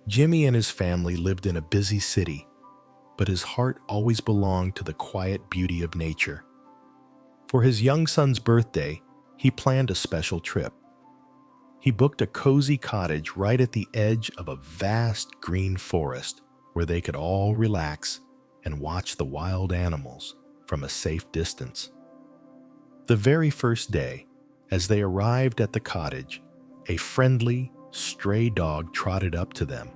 Jimmy and his family lived in a busy city, but his heart always belonged to the quiet beauty of nature. For his young son's birthday, he planned a special trip. He booked a cozy cottage right at the edge of a vast green forest where they could all relax and watch the wild animals from a safe distance. The very first day, as they arrived at the cottage, a friendly, stray dog trotted up to them.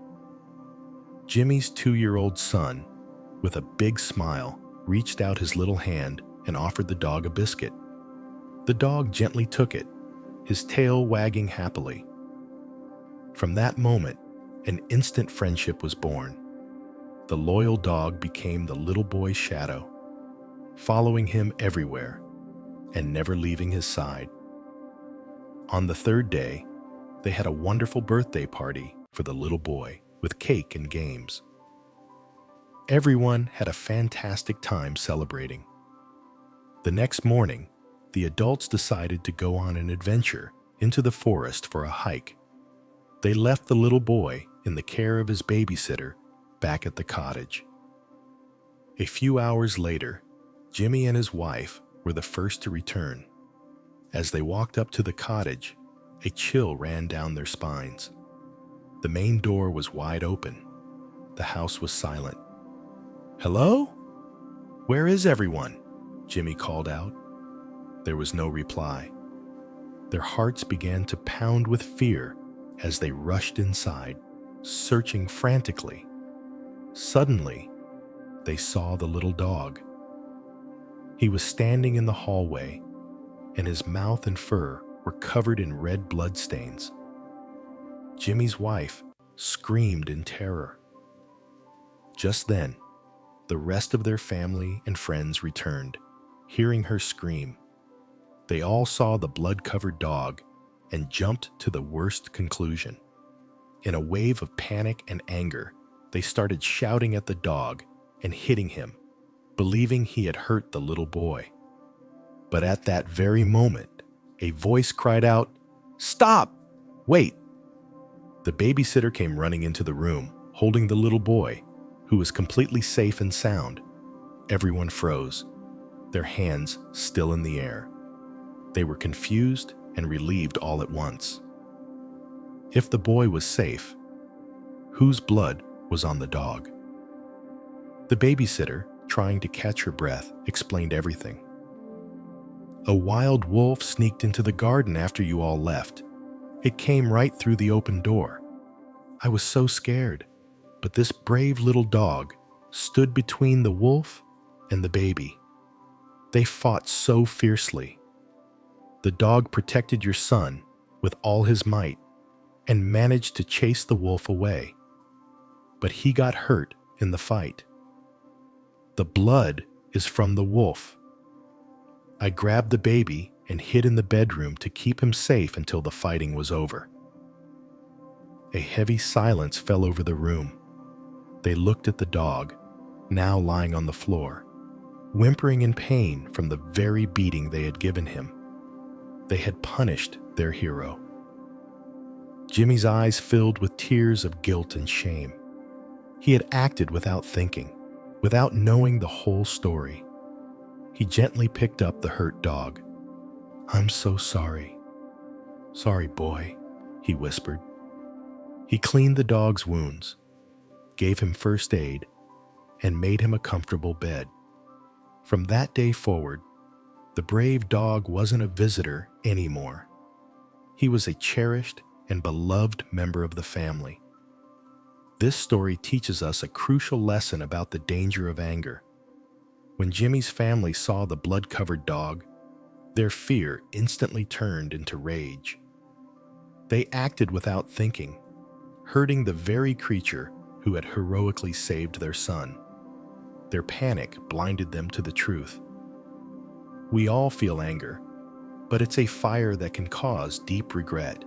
Jimmy's 2-year-old son, with a big smile, reached out his little hand and offered the dog a biscuit. The dog gently took it, his tail wagging happily. From that moment, an instant friendship was born. The loyal dog became the little boy's shadow, following him everywhere and never leaving his side. On the third day, they had a wonderful birthday party for the little boy with cake and games. Everyone had a fantastic time celebrating. The next morning, the adults decided to go on an adventure into the forest for a hike. They left the little boy in the care of his babysitter back at the cottage. A few hours later, Jimmy and his wife were the first to return. As they walked up to the cottage, a chill ran down their spines. The main door was wide open. The house was silent. "Hello? Where is everyone?" Jimmy called out. There was no reply. Their hearts began to pound with fear as they rushed inside, searching frantically. Suddenly, they saw the little dog. He was standing in the hallway, and his mouth and fur were covered in red bloodstains. Jimmy's wife screamed in terror. Just then, the rest of their family and friends returned, hearing her scream. They all saw the blood-covered dog and jumped to the worst conclusion. In a wave of panic and anger, they started shouting at the dog and hitting him, believing he had hurt the little boy. But at that very moment, a voice cried out, "Stop! Wait!" The babysitter came running into the room, holding the little boy, who was completely safe and sound. Everyone froze, their hands still in the air. They were confused and relieved all at once. If the boy was safe, whose blood was on the dog? The babysitter, trying to catch her breath, explained everything. "A wild wolf sneaked into the garden after you all left. It came right through the open door. I was so scared, but this brave little dog stood between the wolf and the baby. They fought so fiercely. The dog protected your son with all his might and managed to chase the wolf away. But he got hurt in the fight. The blood is from the wolf. I grabbed the baby and hid in the bedroom to keep him safe until the fighting was over." A heavy silence fell over the room. They looked at the dog, now lying on the floor, whimpering in pain from the very beating they had given him. They had punished their hero. Jimmy's eyes filled with tears of guilt and shame. He had acted without thinking, without knowing the whole story. He gently picked up the hurt dog. "I'm so sorry. Sorry, boy," he whispered. He cleaned the dog's wounds, gave him first aid, and made him a comfortable bed. From that day forward, the brave dog wasn't a visitor anymore. He was a cherished and beloved member of the family. This story teaches us a crucial lesson about the danger of anger. When Jimmy's family saw the blood-covered dog, their fear instantly turned into rage. They acted without thinking, hurting the very creature who had heroically saved their son. Their panic blinded them to the truth. We all feel anger, but it's a fire that can cause deep regret.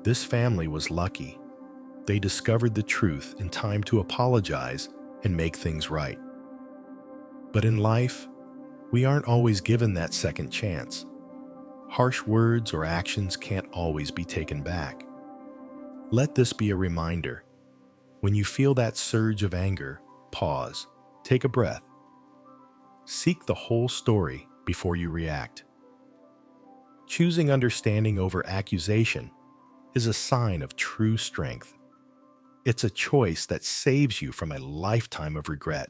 This family was lucky. They discovered the truth in time to apologize and make things right. But in life, we aren't always given that second chance. Harsh words or actions can't always be taken back. Let this be a reminder When you feel that surge of anger, pause, take a breath. Seek the whole story before you react. Choosing understanding over accusation is a sign of true strength. It's a choice that saves you from a lifetime of regret.